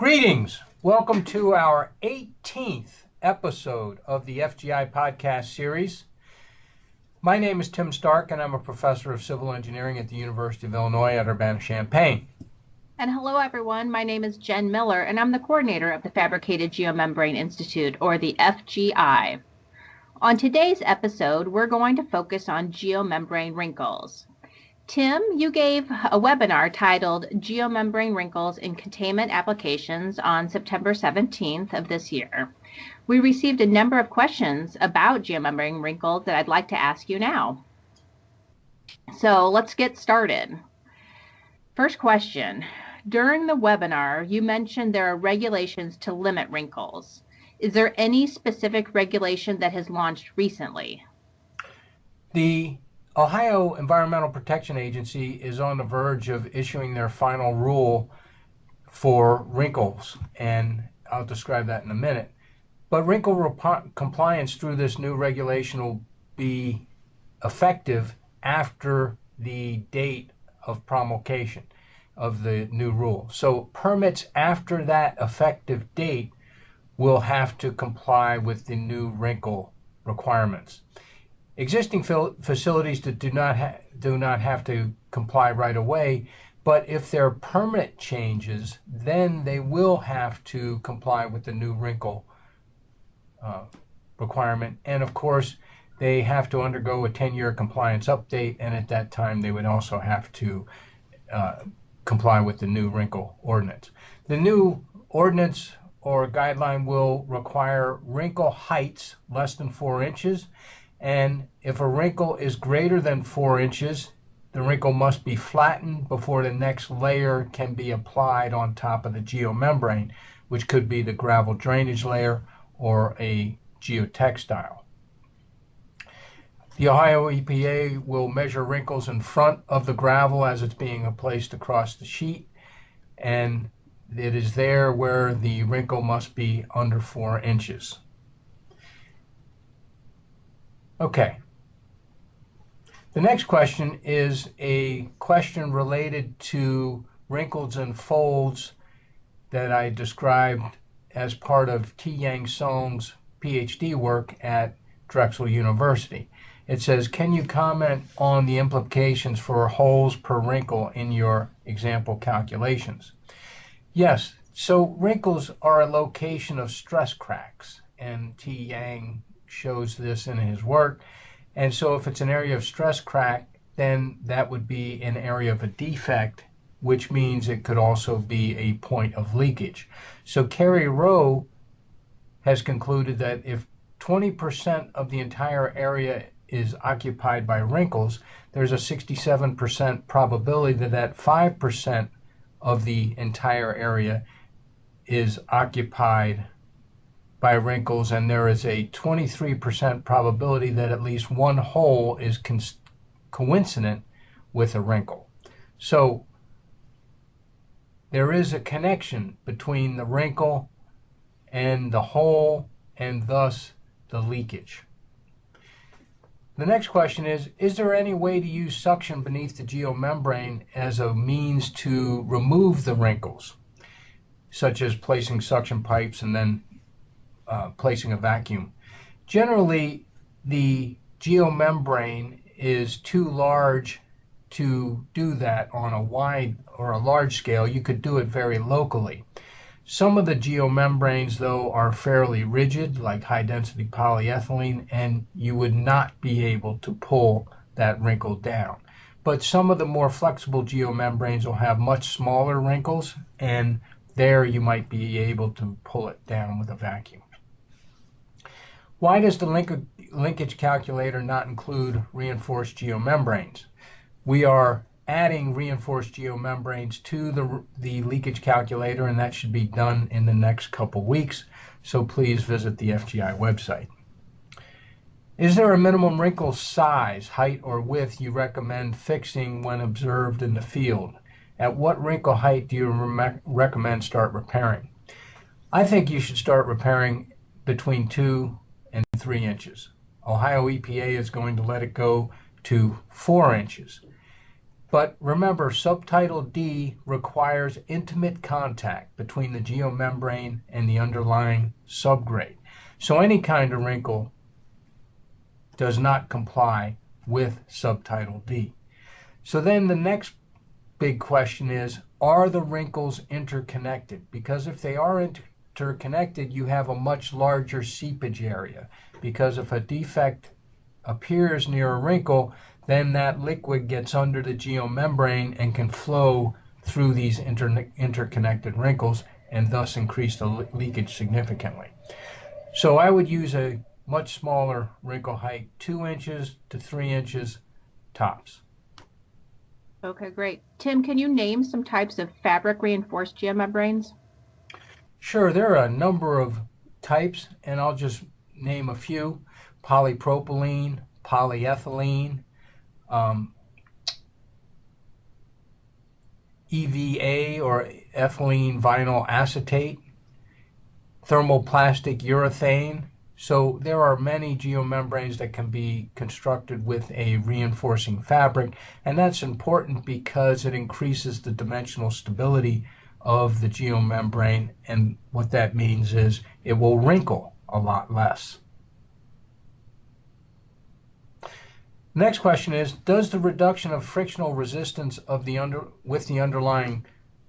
Greetings. Welcome to our 18th episode of the FGI podcast series. My name is Tim Stark, and I'm a professor of civil engineering at the University of Illinois at Urbana-Champaign. And hello, everyone. My name is Jen Miller, and I'm the coordinator of the Fabricated Geomembrane Institute, or the FGI. On today's episode, we're going to focus on geomembrane wrinkles. Tim, you gave a webinar titled Geomembrane Wrinkles in Containment Applications on September 17th of this year. We received a number of questions about geomembrane wrinkles that I'd like to ask you now. So let's get started. First question. During the webinar, you mentioned there are regulations to limit wrinkles. Is there any specific regulation that has launched recently? The Ohio Environmental Protection Agency is on the verge of issuing their final rule for wrinkles, and I'll describe that in a minute. But wrinkle compliance through this new regulation will be effective after the date of promulgation of the new rule. So permits after that effective date will have to comply with the new wrinkle requirements. Existing facilities that do not have to comply right away, but if their permit changes, then they will have to comply with the new wrinkle requirement. And of course, they have to undergo a 10-year compliance update, and at that time they would also have to comply with the new wrinkle ordinance. The new ordinance or guideline will require wrinkle heights less than 4 inches. And if a wrinkle is greater than 4 inches, the wrinkle must be flattened before the next layer can be applied on top of the geomembrane, which could be the gravel drainage layer or a geotextile. The Ohio EPA will measure wrinkles in front of the gravel as it's being placed across the sheet, and it is there where the wrinkle must be under 4 inches. Okay. The next question is a question related to wrinkles and folds that I described as part of T. Yang Song's PhD work at Drexel University. It says, can you comment on the implications for holes per wrinkle in your example calculations? Yes, so wrinkles are a location of stress cracks, and T. Yang shows this in his work. And so if it's an area of stress crack, then that would be an area of a defect, which means it could also be a point of leakage. So Kerry Rowe has concluded that if 20% of the entire area is occupied by wrinkles, there's a 67% probability that that 5% of the entire area is occupied by wrinkles, and there is a 23% probability that at least one hole is coincident with a wrinkle. So there is a connection between the wrinkle and the hole, and thus the leakage. The next question is there any way to use suction beneath the geomembrane as a means to remove the wrinkles, such as placing suction pipes and then placing a vacuum? Generally, the geomembrane is too large to do that on a wide or a large scale. You could do it very locally. Some of the geomembranes, though, are fairly rigid, like high-density polyethylene, and you would not be able to pull that wrinkle down. But some of the more flexible geomembranes will have much smaller wrinkles, and there you might be able to pull it down with a vacuum. Why does the linkage calculator not include reinforced geomembranes? We are adding reinforced geomembranes to the leakage calculator, and that should be done in the next couple weeks, so please visit the FGI website. Is there a minimum wrinkle size, height, or width you recommend fixing when observed in the field? At what wrinkle height do you recommend start repairing? I think you should start repairing between 2 and 3 inches. Ohio EPA is going to let it go to 4 inches. But remember, Subtitle D requires intimate contact between the geomembrane and the underlying subgrade. So any kind of wrinkle does not comply with Subtitle D. So then the next big question is, are the wrinkles interconnected? Because if they are interconnected, you have a much larger seepage area. Because if a defect appears near a wrinkle, then that liquid gets under the geomembrane and can flow through these interconnected wrinkles and thus increase the leakage significantly. So I would use a much smaller wrinkle height, 2 inches to 3 inches tops. Okay, great. Tim, can you name some types of fabric reinforced geomembranes? Sure, there are a number of types, and I'll just name a few. Polypropylene, polyethylene, EVA or ethylene vinyl acetate, thermoplastic urethane. So there are many geomembranes that can be constructed with a reinforcing fabric, and that's important because it increases the dimensional stability of the geomembrane, and what that means is it will wrinkle a lot less. Next question is, does the reduction of frictional resistance of with the underlying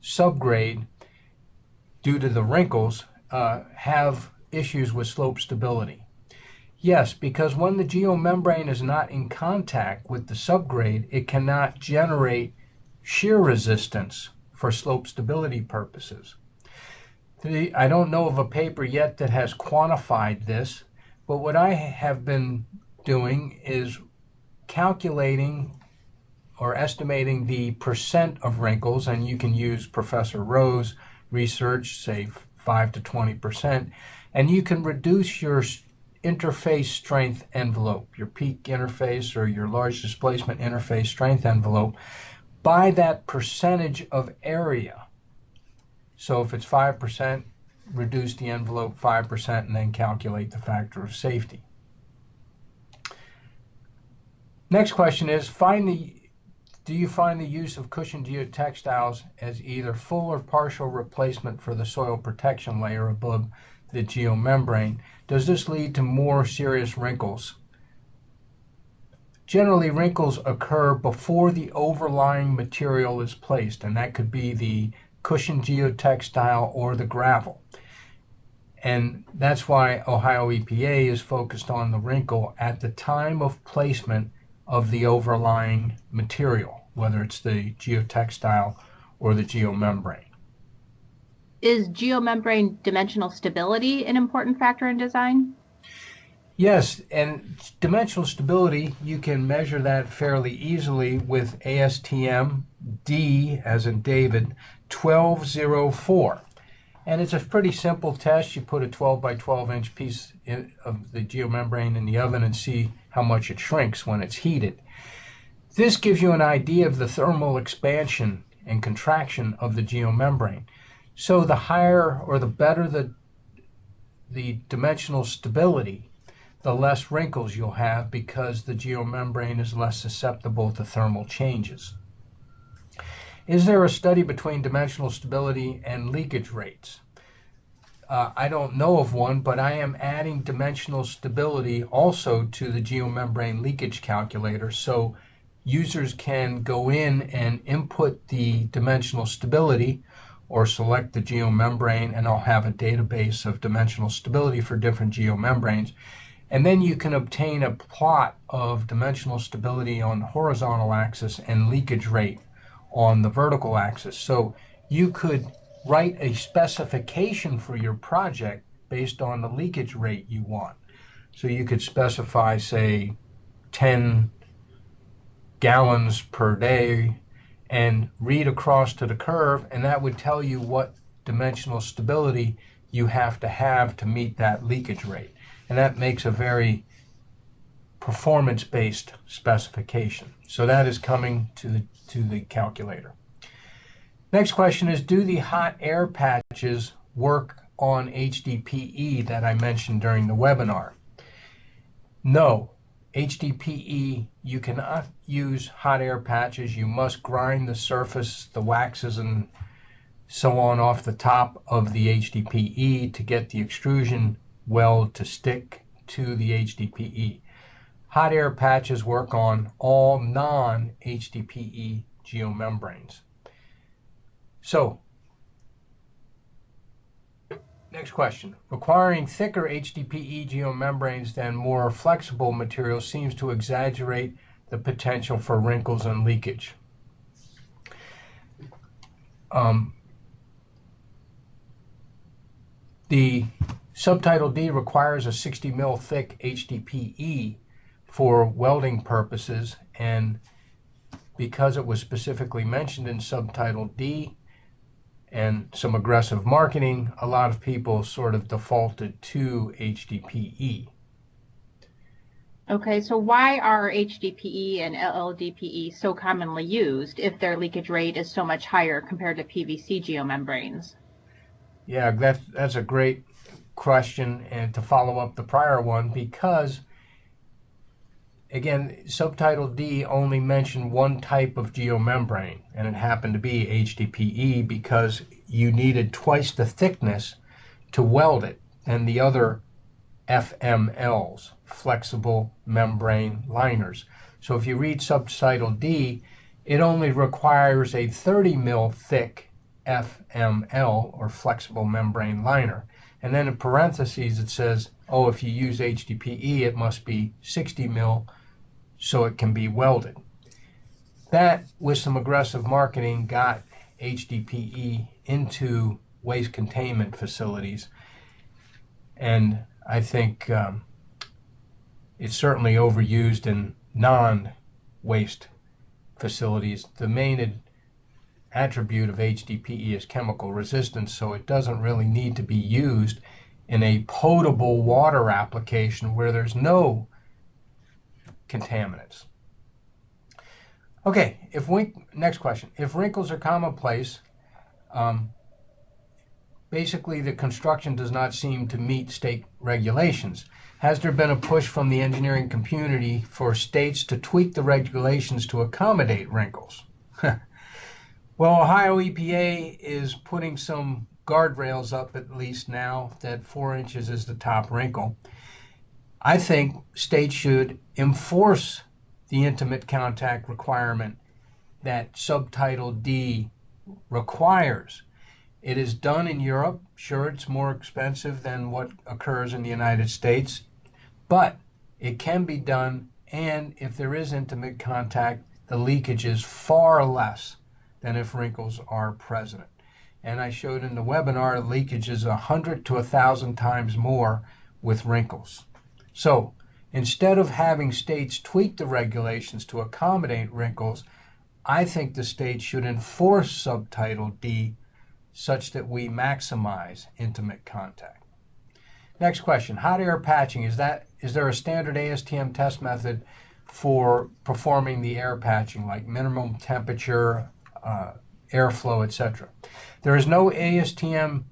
subgrade due to the wrinkles have issues with slope stability? Yes, because when the geomembrane is not in contact with the subgrade, it cannot generate shear resistance for slope stability purposes. I don't know of a paper yet that has quantified this, but what I have been doing is calculating or estimating the percent of wrinkles, and you can use Professor Rowe's research, say 5 to 20%, and you can reduce your interface strength envelope, your peak interface or your large displacement interface strength envelope, by that percentage of area. So if it's 5%, reduce the envelope 5% and then calculate the factor of safety. Next question is, do you find the use of cushioned geotextiles as either full or partial replacement for the soil protection layer above the geomembrane? Does this lead to more serious wrinkles? Generally, wrinkles occur before the overlying material is placed, and that could be the cushioned geotextile or the gravel. And that's why Ohio EPA is focused on the wrinkle at the time of placement of the overlying material, whether it's the geotextile or the geomembrane. Is geomembrane dimensional stability an important factor in design? Yes, and dimensional stability, you can measure that fairly easily with ASTM D, as in David, 1204. And it's a pretty simple test. You put a 12 by 12 inch piece of the geomembrane in the oven and see how much it shrinks when it's heated. This gives you an idea of the thermal expansion and contraction of the geomembrane. So the higher or the better the dimensional stability, the less wrinkles you'll have because the geomembrane is less susceptible to thermal changes. Is there a study between dimensional stability and leakage rates? I don't know of one, but I am adding dimensional stability also to the geomembrane leakage calculator, so users can go in and input the dimensional stability or select the geomembrane, and I'll have a database of dimensional stability for different geomembranes. And then you can obtain a plot of dimensional stability on the horizontal axis and leakage rate on the vertical axis. So you could write a specification for your project based on the leakage rate you want. So you could specify, say, 10 gallons per day and read across to the curve, and that would tell you what dimensional stability you have to meet that leakage rate. And that makes a very performance-based specification. So that is coming to the calculator. Next question is, do the hot air patches work on HDPE that I mentioned during the webinar? No. HDPE you cannot use hot air patches. You must grind the surface, the waxes and so on off the top of the HDPE to get the extrusion weld to stick to the HDPE. Hot air patches work on all non-HDPE geomembranes. So, next question. Requiring thicker HDPE geomembranes than more flexible materials seems to exaggerate the potential for wrinkles and leakage. The Subtitle D requires a 60 mil thick HDPE for welding purposes, and because it was specifically mentioned in Subtitle D and some aggressive marketing, a lot of people sort of defaulted to HDPE. Okay, so why are HDPE and LLDPE so commonly used if their leakage rate is so much higher compared to PVC geomembranes? Yeah, that's a great question, and to follow up the prior one, because again, Subtitle D only mentioned one type of geomembrane, and it happened to be HDPE because you needed twice the thickness to weld it than the other FMLs, flexible membrane liners. So if you read Subtitle D, it only requires a 30 mil thick FML, or flexible membrane liner. And then in parentheses it says, oh, if you use HDPE, it must be 60 mil so it can be welded. That, with some aggressive marketing, got HDPE into waste containment facilities. And I think it's certainly overused in non-waste facilities. The main attribute of HDPE is chemical resistance, so it doesn't really need to be used in a potable water application where there's no contaminants. Okay, next question. If wrinkles are commonplace, basically the construction does not seem to meet state regulations. Has there been a push from the engineering community for states to tweak the regulations to accommodate wrinkles? Well, Ohio EPA is putting some guardrails up, at least now, that 4 inches is the top wrinkle. I think states should enforce the intimate contact requirement that Subtitle D requires. It is done in Europe. Sure, it's more expensive than what occurs in the United States, but it can be done, and if there is intimate contact, the leakage is far less than if wrinkles are present. And I showed in the webinar, leakage is 100 to 1,000 times more with wrinkles. So instead of having states tweak the regulations to accommodate wrinkles, I think the states should enforce Subtitle D such that we maximize intimate contact. Next question, hot air patching. Is there a standard ASTM test method for performing the air patching, like minimum temperature, airflow, etc.? There is no ASTM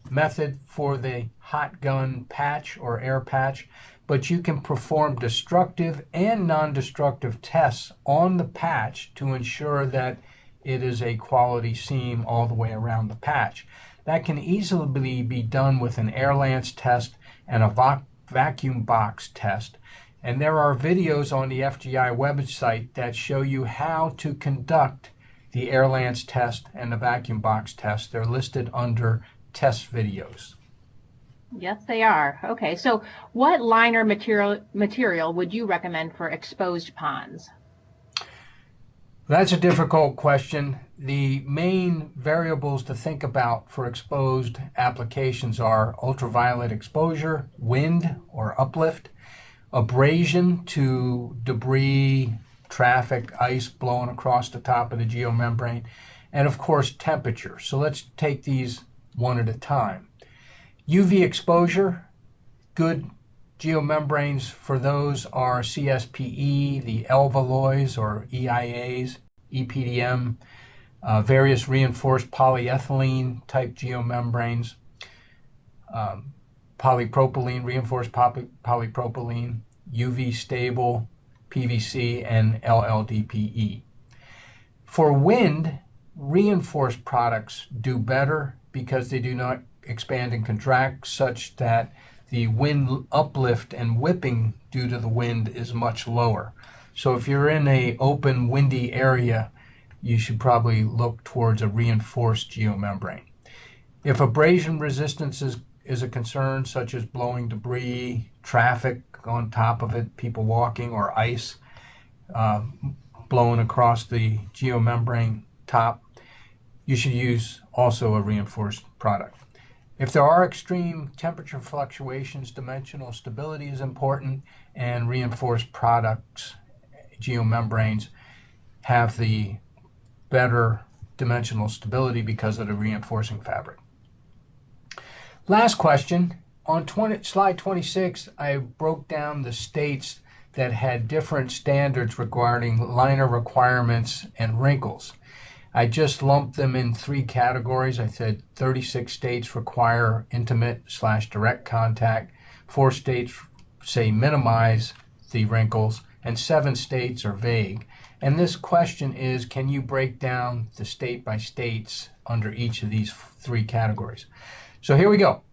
method for the hot gun patch or air patch, but you can perform destructive and non-destructive tests on the patch to ensure that it is a quality seam all the way around the patch. That can easily be done with an air lance test and a vacuum box test. And there are videos on the FGI website that show you how to conduct the air lance test and the vacuum box test. They're listed under test videos. Yes, they are. Okay, so what liner material would you recommend for exposed ponds? That's a difficult question. The main variables to think about for exposed applications are ultraviolet exposure, wind or uplift, abrasion to debris, traffic, ice blowing across the top of the geomembrane, and of course temperature. So let's take these one at a time. UV exposure, good geomembranes for those are CSPE, the Elvaloys or EIAs, EPDM, various reinforced polyethylene type geomembranes, polypropylene, reinforced polypropylene, UV stable, PVC, and LLDPE. For wind, reinforced products do better because they do not expand and contract such that the wind uplift and whipping due to the wind is much lower. So if you're in an open, windy area, you should probably look towards a reinforced geomembrane. If abrasion resistance is a concern, such as blowing debris, traffic on top of it, people walking, or ice blowing across the geomembrane top, you should use also a reinforced product. If there are extreme temperature fluctuations, dimensional stability is important, and reinforced products, geomembranes, have the better dimensional stability because of the reinforcing fabric. Last question. On slide 26, I broke down the states that had different standards regarding liner requirements and wrinkles. I just lumped them in 3 categories. I said 36 states require intimate/direct contact, 4 states say minimize the wrinkles, and 7 states are vague. And this question is, can you break down the state by states under each of these 3 categories? So here we go.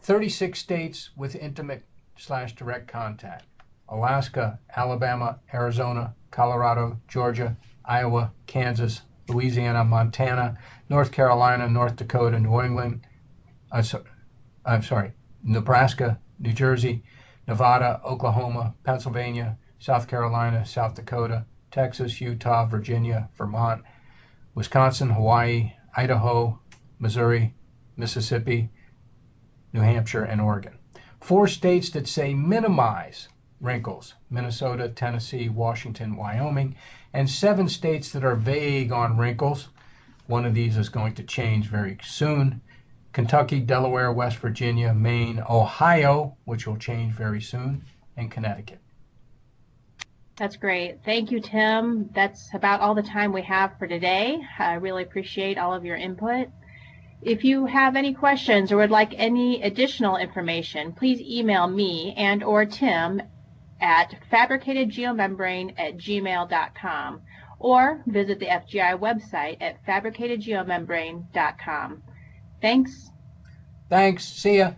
36 states with intimate/direct contact: Alaska, Alabama, Arizona, Colorado, Georgia, Iowa, Kansas, Louisiana, Montana, North Carolina, North Dakota, New England, Nebraska, New Jersey, Nevada, Oklahoma, Pennsylvania, South Carolina, South Dakota, Texas, Utah, Virginia, Vermont, Wisconsin, Hawaii, Idaho, Missouri, Mississippi, New Hampshire, and Oregon. 4 states that say minimize wrinkles: Minnesota, Tennessee, Washington, Wyoming, and 7 states that are vague on wrinkles. One of these is going to change very soon: Kentucky, Delaware, West Virginia, Maine, Ohio, which will change very soon, and Connecticut. That's great. Thank you, Tim. That's about all the time we have for today. I really appreciate all of your input. If you have any questions or would like any additional information, please email me and or Tim at fabricatedgeomembrane@gmail.com or visit the FGI website at fabricatedgeomembrane.com. Thanks. Thanks. See ya.